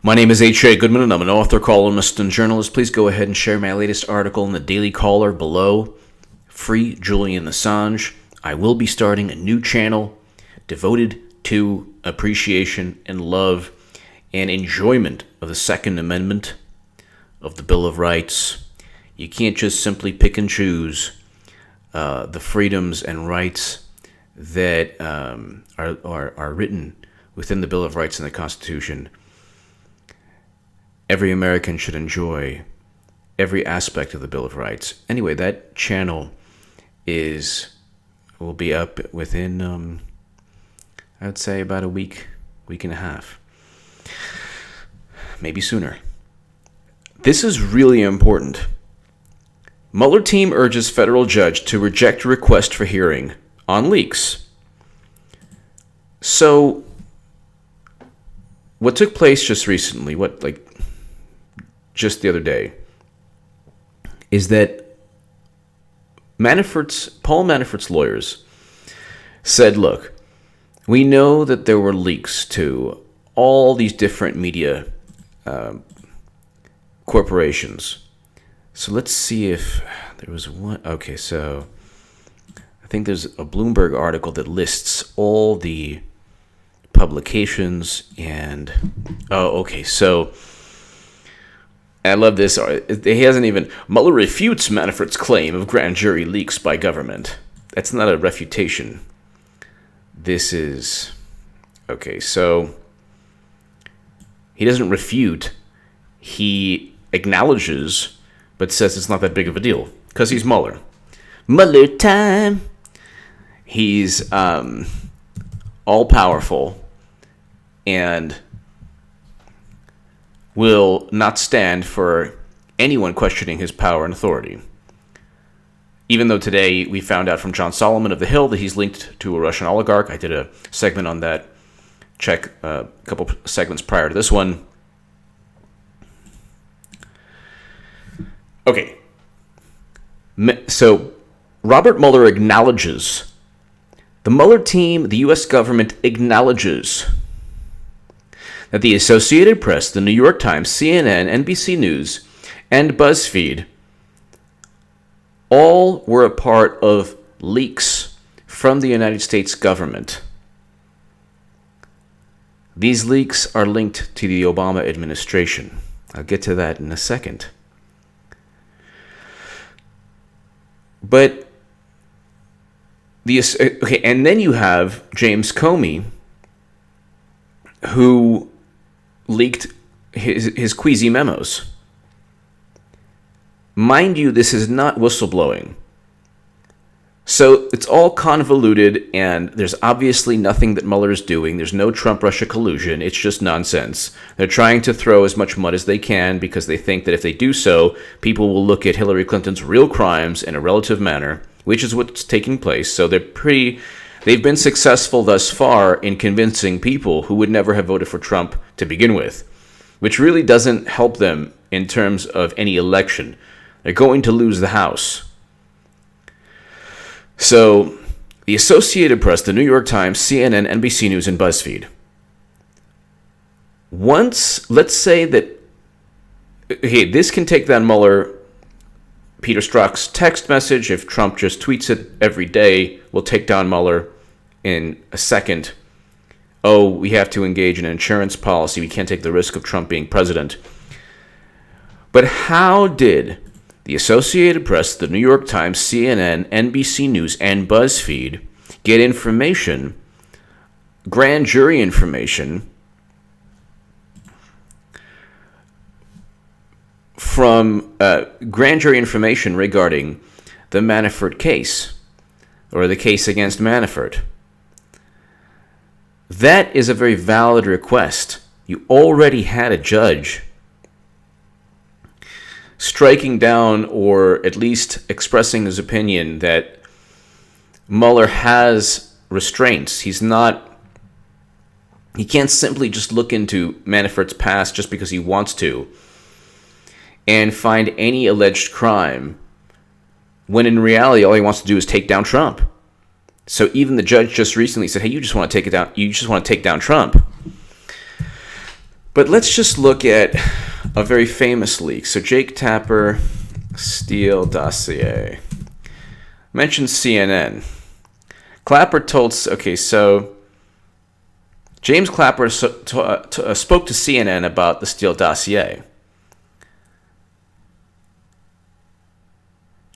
My name is H.A. Goodman, and I'm an author, columnist, and journalist. Please go ahead and share my latest article in the Daily Caller below. Free Julian Assange. I will be starting a new channel devoted to appreciation and love and enjoyment of the Second Amendment of the Bill of Rights. You can't just simply pick and choose the freedoms and rights that are written within the Bill of Rights and the Constitution. Every American should enjoy every aspect of the Bill of Rights. Anyway, that channel will be up within, I would say, about a week and a half. Maybe sooner. This is really important. Mueller team urges federal judge to reject request for hearing on leaks. So, what took place just recently, just the other day, is that Paul Manafort's lawyers said, look, we know that there were leaks to all these different media corporations. So let's see if there was one. Okay, so I think there's a Bloomberg article that lists all the publications and so I love this. He hasn't even. Mueller refutes Manafort's claim of grand jury leaks by government. That's not a refutation. This is okay. So he doesn't refute. He acknowledges, but says it's not that big of a deal because he's Mueller. Mueller time. He's all powerful and will not stand for anyone questioning his power and authority. Even though today we found out from John Solomon of The Hill that he's linked to a Russian oligarch. I did a segment on that. Check a couple segments prior to this one. Okay. So Robert Mueller acknowledges, the Mueller team, the U.S. government acknowledges that the Associated Press, the New York Times, CNN, NBC News, and BuzzFeed all were a part of leaks from the United States government. These leaks are linked to the Obama administration. I'll get to that in a second. But and then you have James Comey, who leaked his queasy memos. Mind you, this is not whistleblowing. So it's all convoluted, and there's obviously nothing that Mueller is doing. There's no Trump-Russia collusion. It's just nonsense. They're trying to throw as much mud as they can because they think that if they do so, people will look at Hillary Clinton's real crimes in a relative manner, which is what's taking place. So they've been successful thus far in convincing people who would never have voted for Trump to begin with, which really doesn't help them in terms of any election. They're going to lose the House. So the Associated Press, the New York Times, CNN, NBC News, and BuzzFeed. Let's say that, this can take down Mueller. Peter Strzok's text message, if Trump just tweets it every day, will take down Mueller in a second. Oh, we have to engage in an insurance policy. We can't take the risk of Trump being president. But how did the Associated Press, the New York Times, CNN, NBC News, and BuzzFeed get information, grand jury information, from grand jury information regarding the Manafort case, or the case against Manafort? That is a very valid request. You already had a judge striking down, or at least expressing his opinion that Mueller has restraints. He can't simply just look into Manafort's past just because he wants to and find any alleged crime, when in reality all he wants to do is take down Trump. So even the judge just recently said, hey, you just want to take it down. You just want to take down Trump. But let's just look at a very famous leak. So Jake Tapper, Steele Dossier. Mentions CNN. Clapper told... Okay, so James Clapper spoke to CNN about the Steele Dossier.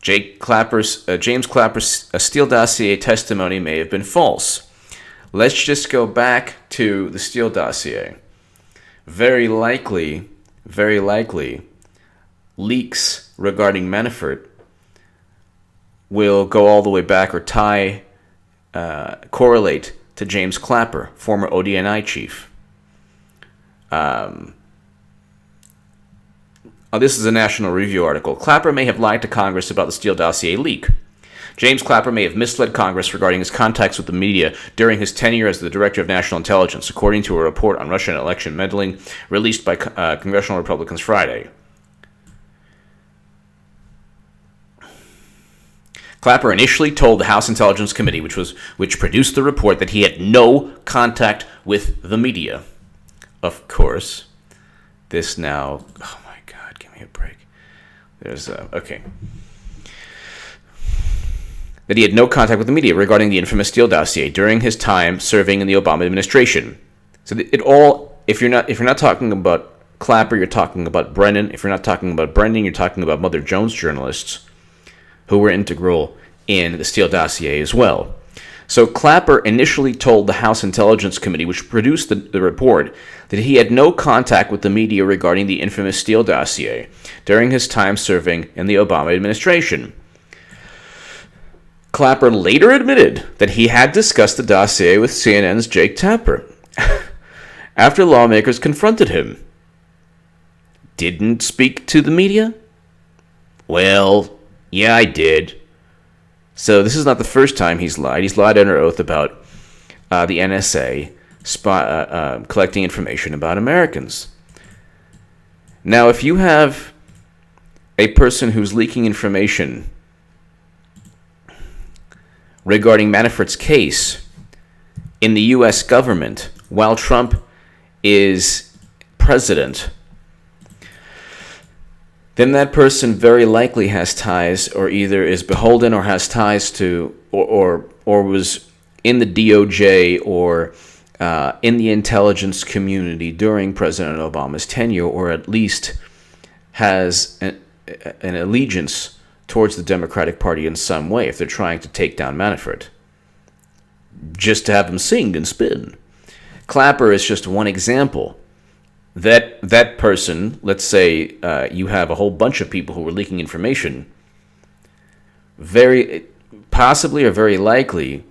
James Clapper's Steele Dossier testimony may have been false. Let's just go back to the Steele Dossier. Very likely, leaks regarding Manafort will go all the way back or correlate to James Clapper, former ODNI chief. This is a National Review article. Clapper may have lied to Congress about the Steele Dossier leak. James Clapper may have misled Congress regarding his contacts with the media during his tenure as the Director of National Intelligence, according to a report on Russian election meddling released by congressional Republicans Friday. Clapper initially told the House Intelligence Committee, which produced the report, that he had no contact with the media. Of course, this now... Oh my God, give me a break. Okay. That he had no contact with the media regarding the infamous Steele Dossier during his time serving in the Obama administration. So if you're not talking about Clapper, you're talking about Brennan. If you're not talking about Brennan, you're talking about Mother Jones journalists who were integral in the Steele Dossier as well. So Clapper initially told the House Intelligence Committee, which produced the report, that he had no contact with the media regarding the infamous Steele Dossier during his time serving in the Obama administration. Clapper later admitted that he had discussed the dossier with CNN's Jake Tapper after lawmakers confronted him. Didn't speak to the media? Well, yeah, I did. So this is not the first time he's lied. He's lied under oath about the NSA collecting information about Americans. Now, if you have a person who's leaking information regarding Manafort's case in the U.S. government while Trump is president, then that person very likely has ties, or either is beholden or has ties to, or was in the DOJ or in the intelligence community during President Obama's tenure, or at least has an allegiance towards the Democratic Party in some way if they're trying to take down Manafort, just to have him sing and spin. Clapper is just one example. That person, let's say you have a whole bunch of people who were leaking information, very possibly or very likely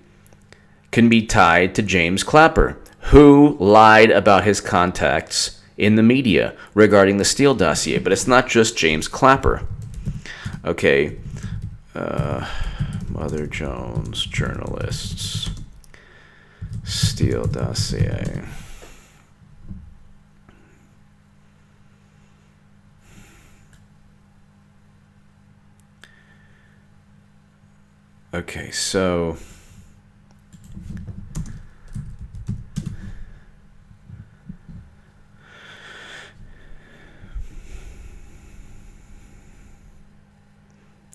can be tied to James Clapper, who lied about his contacts in the media regarding the Steele Dossier. But it's not just James Clapper. Okay, Mother Jones journalists, Steele Dossier. Okay, so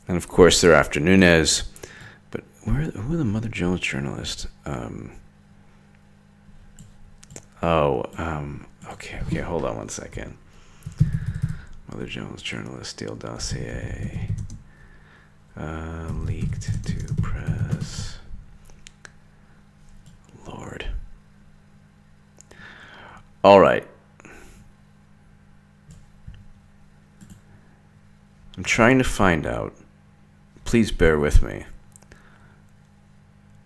and of course they're after Nunes, but who are the Mother Jones journalists? Okay, hold on one second. Mother Jones journalist, Steele Dossier. Leaked to press. Lord. All right. I'm trying to find out. Please bear with me.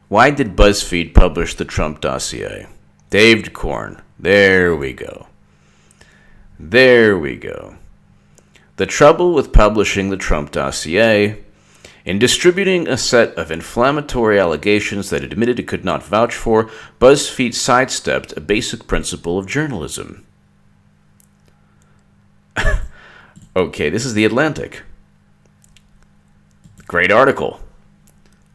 Why did BuzzFeed publish the Trump dossier? Dave DeCorn. There we go. The trouble with publishing the Trump dossier: in distributing a set of inflammatory allegations that it admitted it could not vouch for, BuzzFeed sidestepped a basic principle of journalism. Okay, this is The Atlantic. Great article.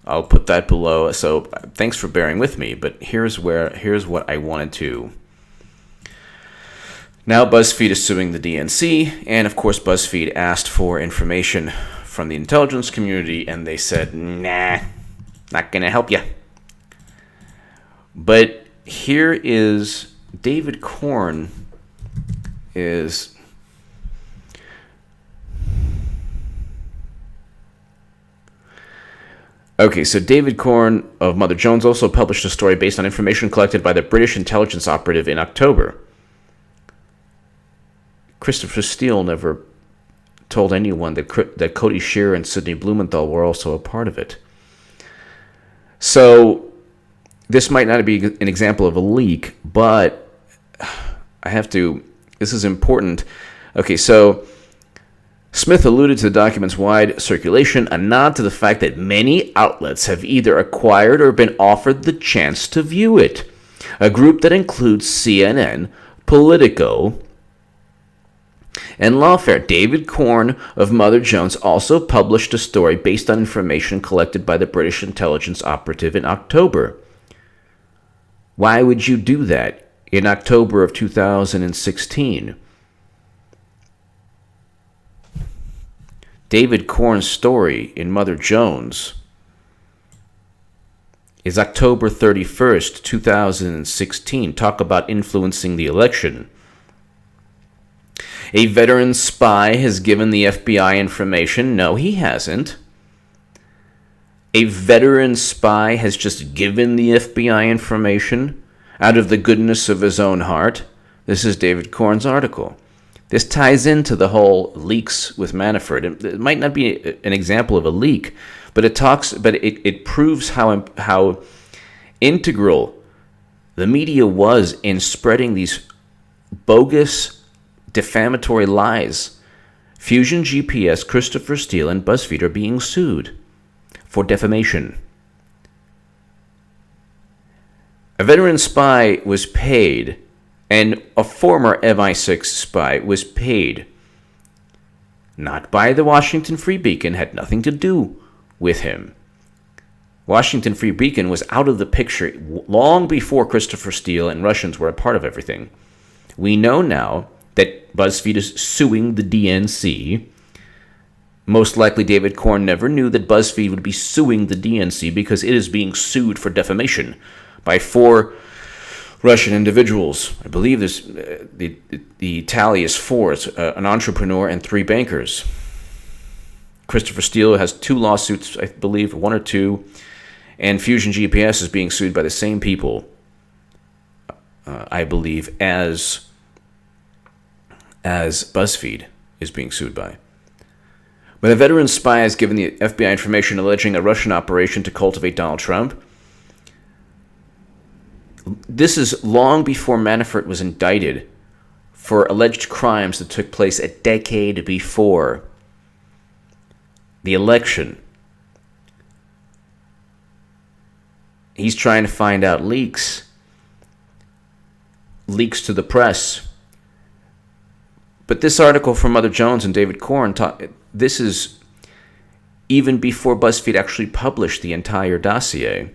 I'll put that below. So thanks for bearing with me, but here's what I wanted to Now BuzzFeed is suing the DNC, and of course BuzzFeed asked for information from the intelligence community, and they said, nah, not gonna help you. But here is David Corn is... Okay, so David Corn of Mother Jones also published a story based on information collected by the British intelligence operative in October. Christopher Steele never told anyone that Cody Shearer and Sidney Blumenthal were also a part of it. So this might not be an example of a leak, but this is important. Okay, so Smith alluded to the document's wide circulation, a nod to the fact that many outlets have either acquired or been offered the chance to view it. A group that includes CNN, Politico, and Lawfare. David Corn of Mother Jones also published a story based on information collected by the British intelligence operative in October. Why would you do that in October of 2016? David Corn's story in Mother Jones is October 31st, 2016. Talk about influencing the election. A veteran spy has given the FBI information. No, he hasn't. A veteran spy has just given the FBI information out of the goodness of his own heart. This is David Corn's article. This ties into the whole leaks with Manafort. It might not be an example of a leak, but it proves how integral the media was in spreading these bogus, defamatory lies. Fusion GPS, Christopher Steele, and BuzzFeed are being sued for defamation. A veteran spy was paid, and a former MI6 spy was paid, not by the Washington Free Beacon, had nothing to do with him. Washington Free Beacon was out of the picture long before Christopher Steele and Russians were a part of everything. We know now that BuzzFeed is suing the DNC. Most likely David Corn never knew that BuzzFeed would be suing the DNC because it is being sued for defamation by 4 Russian individuals. I believe the tally is 4. It's an entrepreneur and 3 bankers. Christopher Steele has 2 lawsuits, I believe, 1 or 2, and Fusion GPS is being sued by the same people, I believe, as BuzzFeed is being sued by. But a veteran spy has given the FBI information alleging a Russian operation to cultivate Donald Trump. This is long before Manafort was indicted for alleged crimes that took place a decade before the election. He's trying to find out leaks to the press. But this article from Mother Jones and David Corn, this is even before BuzzFeed actually published the entire dossier.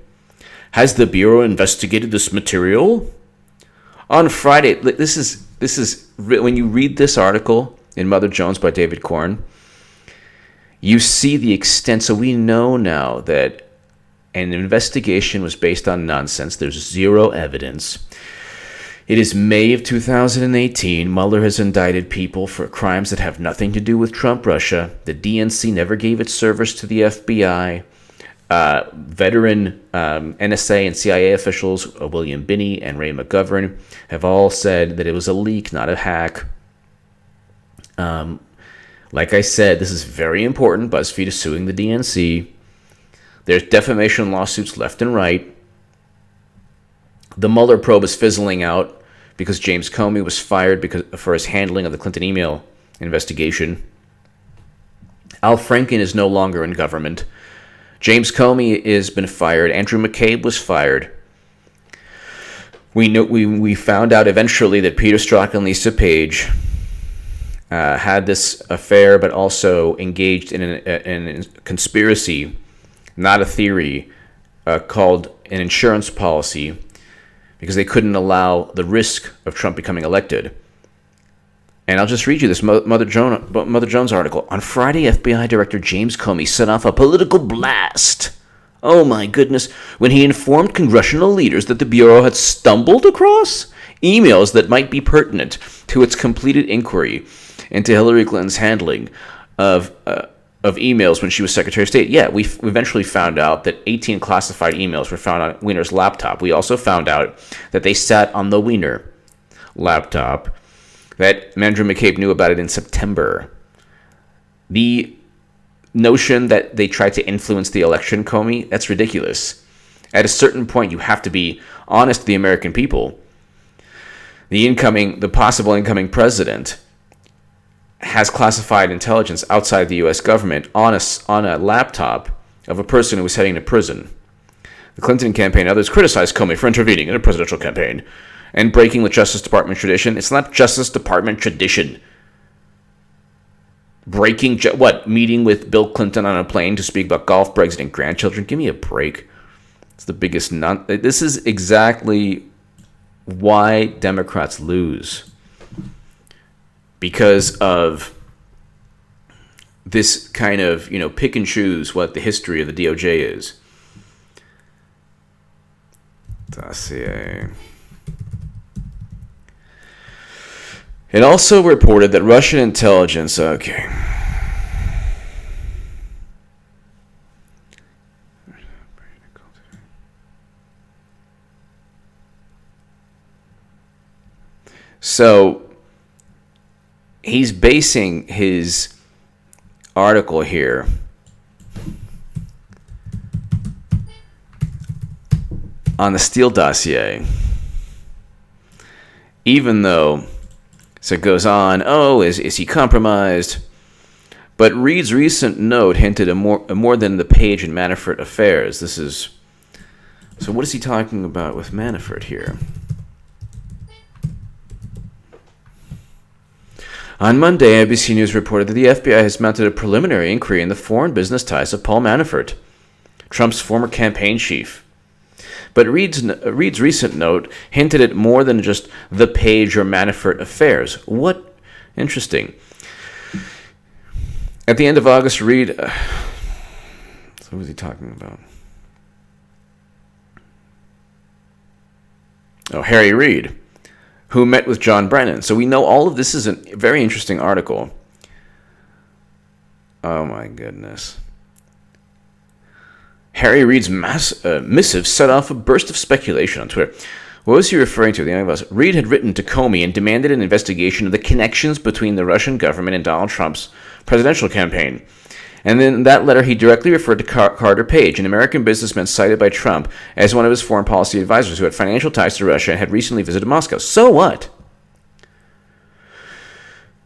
Has the Bureau investigated this material? On Friday, this is when you read this article in Mother Jones by David Corn, you see the extent. So we know now that an investigation was based on nonsense. There's zero evidence. It is May of 2018. Mueller has indicted people for crimes that have nothing to do with Trump Russia. The DNC never gave its servers to the FBI. Veteran NSA and CIA officials, William Binney and Ray McGovern, have all said that it was a leak, not a hack. Like I said, this is very important. BuzzFeed is suing the DNC. There's defamation lawsuits left and right. The Mueller probe is fizzling out because James Comey was fired for his handling of the Clinton email investigation. Al Franken is no longer in government. James Comey has been fired. Andrew McCabe was fired. We found out eventually that Peter Strzok and Lisa Page had this affair, but also engaged in a conspiracy, not a theory, called an insurance policy, because they couldn't allow the risk of Trump becoming elected. And I'll just read you this Mother Jones article. On Friday, FBI Director James Comey set off a political blast. Oh my goodness. When he informed congressional leaders that the Bureau had stumbled across emails that might be pertinent to its completed inquiry into Hillary Clinton's handling of emails when she was Secretary of State. Yeah, we eventually found out that 18 classified emails were found on Weiner's laptop. We also found out that they sat on the Weiner laptop, that Andrew McCabe knew about it in September. The notion that they tried to influence the election, Comey, that's ridiculous. At a certain point, you have to be honest to the American people. The possible incoming president has classified intelligence outside the U.S. government on a laptop of a person who was heading to prison. The Clinton campaign and others criticized Comey for intervening in a presidential campaign and breaking the Justice Department tradition. It's not Justice Department tradition. Meeting with Bill Clinton on a plane to speak about golf, Brexit, and grandchildren? Give me a break. It's the biggest This is exactly why Democrats lose. Because of this kind of, pick and choose what the history of the DOJ is. Dossier. It also reported that Russian intelligence... Okay. So, he's basing his article here on the Steele dossier. Even though... So it goes on, is he compromised? But Reid's recent note hinted at more than the Page and Manafort affairs. So what is he talking about with Manafort here? On Monday, ABC News reported that the FBI has mounted a preliminary inquiry in the foreign business ties of Paul Manafort, Trump's former campaign chief. But Reid's recent note hinted at more than just the Page or Manafort affairs. What? Interesting. At the end of August, Reid... so what was he talking about? Harry Reid, who met with John Brennan. So we know all of this is a very interesting article. Oh my goodness. Harry Reid's missive set off a burst of speculation on Twitter. What was he referring to? Reid had written to Comey and demanded an investigation of the connections between the Russian government and Donald Trump's presidential campaign. And then in that letter, he directly referred to Carter Page, an American businessman cited by Trump as one of his foreign policy advisors who had financial ties to Russia and had recently visited Moscow. So what?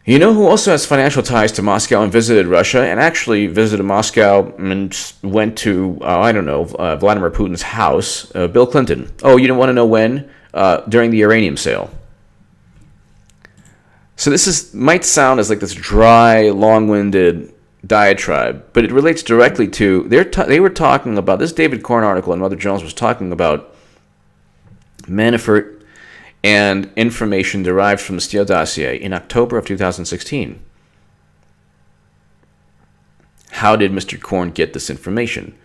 You know who also has financial ties to Moscow and visited Russia and actually visited Moscow and went to, Vladimir Putin's house? Bill Clinton. Oh, you don't want to know when? During the uranium sale. So this might sound as like this dry, long-winded diatribe, but it relates directly to, they were talking about, this David Corn article and Mother Jones was talking about Manafort and information derived from the Steele dossier in October of 2016. How did Mr. Corn get this information?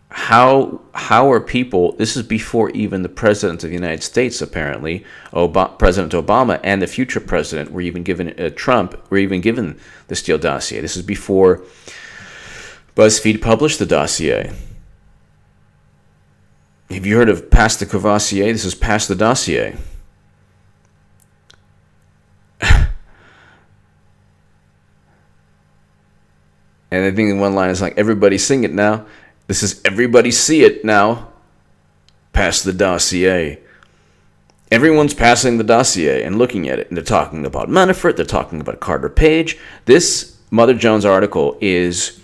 How are people... This is before even the President of the United States, apparently, President Obama, and the future president were even given... Trump were even given the Steele dossier. This is before BuzzFeed published the dossier. Have you heard of Pass the Courvoisier? This is Pass the Dossier. And I think one line is like, everybody sing it now. This is everybody see it now. Pass the dossier. Everyone's passing the dossier and looking at it. And they're talking about Manafort. They're talking about Carter Page. This Mother Jones article is...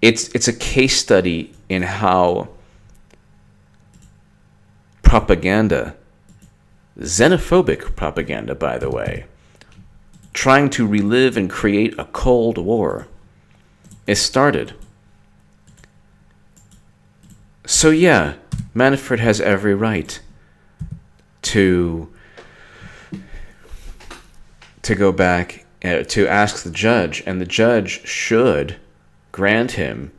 It's a case study in how propaganda, xenophobic propaganda, by the way, trying to relive and create a Cold War, is started. So yeah, Manafort has every right to to go back to ask the judge, and the judge should grant him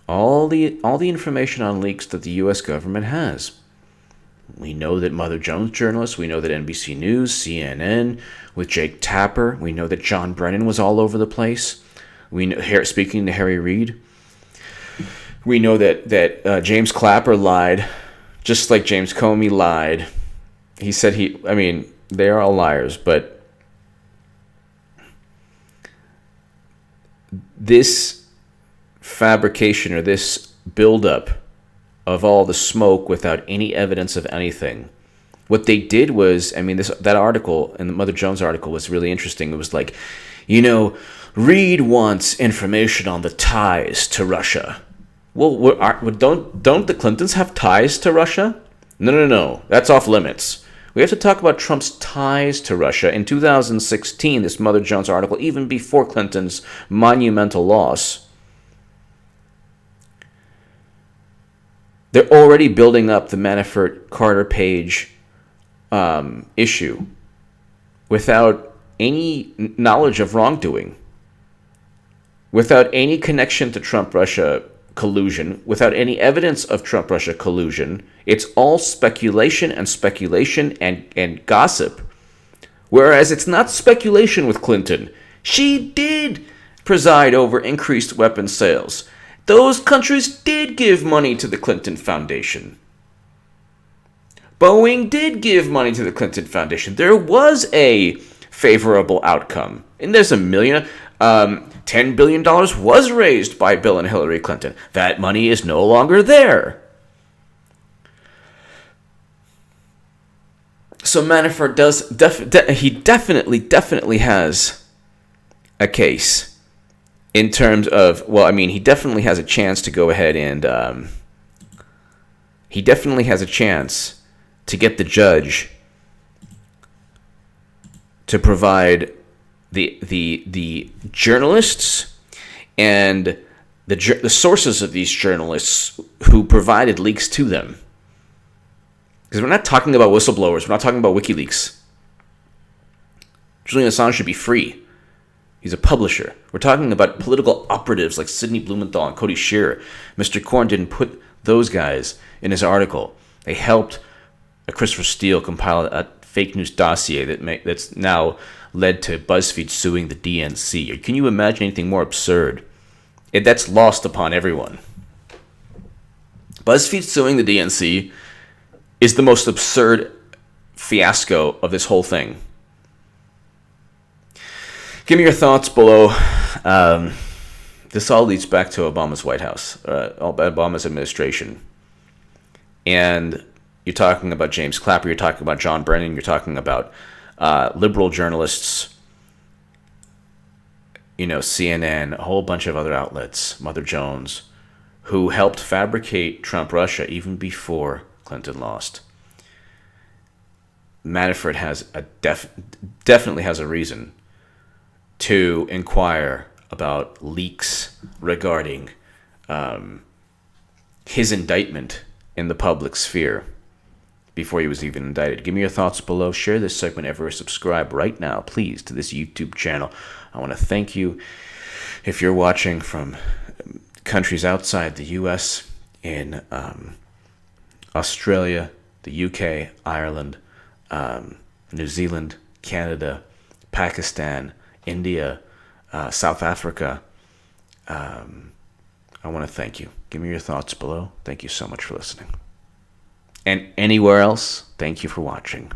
all the information on leaks that the U.S. government has. We know that Mother Jones journalists, we know that NBC News, CNN, with Jake Tapper, we know that John Brennan was all over the place. We know, speaking to Harry Reid, we know that James Clapper lied, just like James Comey lied. He said they are all liars, but this fabrication or this buildup of all the smoke without any evidence of anything. What they did was, that article, and the Mother Jones article was really interesting. It was like, Reid wants information on the ties to Russia. Well, don't the Clintons have ties to Russia? No. That's off limits. We have to talk about Trump's ties to Russia. In 2016, this Mother Jones article, even before Clinton's monumental loss, they're already building up the Manafort-Carter-Page issue without any knowledge of wrongdoing, without any connection to Trump-Russia collusion, without any evidence of Trump-Russia collusion. It's all speculation and gossip. Whereas it's not speculation with Clinton. She did preside over increased weapons sales. Those countries did give money to the Clinton Foundation. Boeing did give money to the Clinton Foundation. There was a favorable outcome. And there's $10 billion was raised by Bill and Hillary Clinton. That money is no longer there. So Manafort definitely has a case. In terms of, he definitely has a chance to go ahead and he definitely has a chance to get the judge to provide the journalists and the sources of these journalists who provided leaks to them. Because we're not talking about whistleblowers. We're not talking about WikiLeaks. Julian Assange should be free. He's a publisher. We're talking about political operatives like Sidney Blumenthal and Cody Shearer. Mr. Korn didn't put those guys in his article. They helped Christopher Steele compile a fake news dossier that's now led to BuzzFeed suing the DNC. Can you imagine anything more absurd? That's lost upon everyone. BuzzFeed suing the DNC is the most absurd fiasco of this whole thing. Give me your thoughts below. This all leads back to Obama's White House, Obama's administration. And you're talking about James Clapper, you're talking about John Brennan, you're talking about liberal journalists, CNN, a whole bunch of other outlets, Mother Jones, who helped fabricate Trump-Russia even before Clinton lost. Manafort definitely has a reason to inquire about leaks regarding his indictment in the public sphere before he was even indicted. Give me your thoughts below. Share this segment ever. Subscribe right now, please, to this YouTube channel. I want to thank you if you're watching from countries outside the U.S. in Australia, the UK, Ireland, New Zealand, Canada, Pakistan, India, South Africa. I want to thank you. Give me your thoughts below. Thank you so much for listening. And anywhere else, thank you for watching.